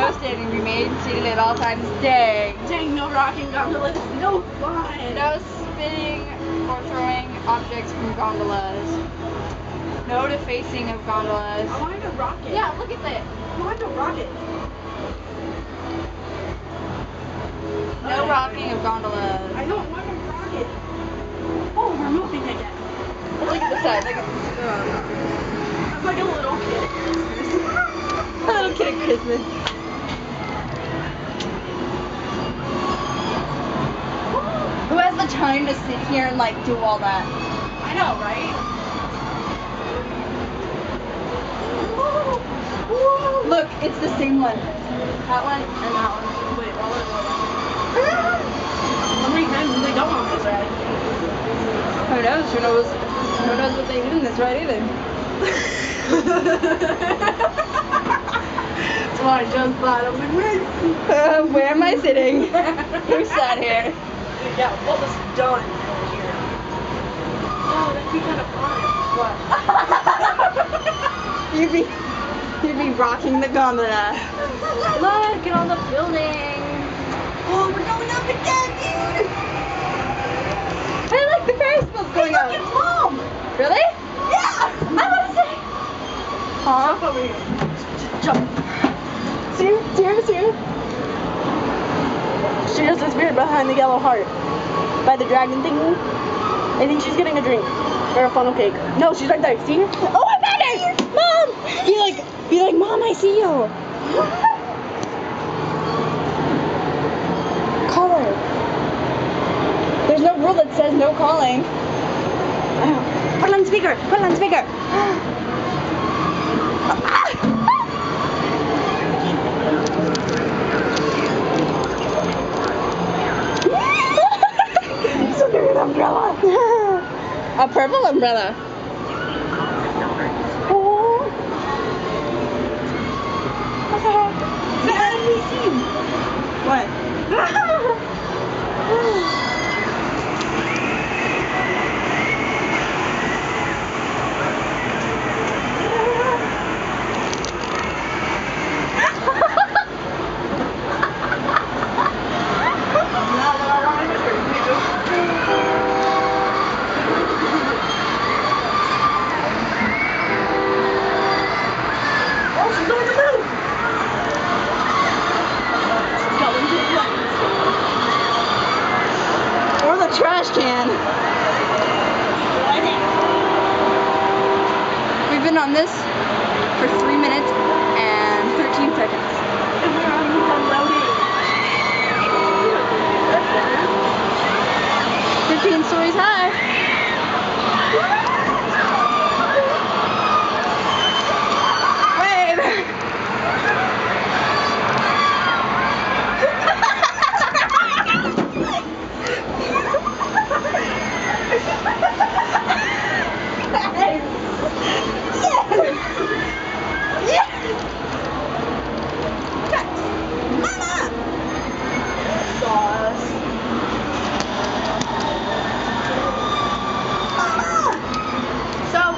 No standing, remain seated at all times. Dang. Dang, no rocking gondolas, no fun. No spinning or throwing objects from gondolas. No defacing of gondolas. I wanted to rock it. Yeah, look at that. I wanted to rock it. No rocking of gondolas. I don't want to rock it. Oh, we're moving again. Look at the side. Look at I'm like a little kid at Christmas. a little kid at Christmas. Who has the time to sit here and like do all that? I know, right? Look, it's the same one. That one and that one. Wait, what? How many times do they go on this ride? Who knows? Who knows what they did in this ride either? So I just thought, I was like, Where am I sitting? Who sat here? yeah, what was done here? Oh, that'd be kind of fun. What? You'd be rocking the gondola. Look at all the buildings. Oh, we're going up again, dude! Hey, look, the Ferris wheel's going up. Look at Mom! Really? Yeah! I want to say. Jump over here. Just jump. See her? She just disappeared behind the yellow heart. By the dragon thingy. I think she's getting a drink. Or a funnel cake. No, she's right there. See her? Oh, I found her! Mom! Be like, Mom, I see you. Call her. There's no rule that says no calling. Put it on speaker. She's under an umbrella. A purple umbrella. Oh. What the heck? The enemy scene. What? Or the trash can. We've been on this for 3 minutes and 13 seconds. And we're unloading. 15 stories high. Wave.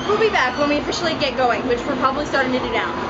We'll be back when we officially get going, which we're probably starting to do now.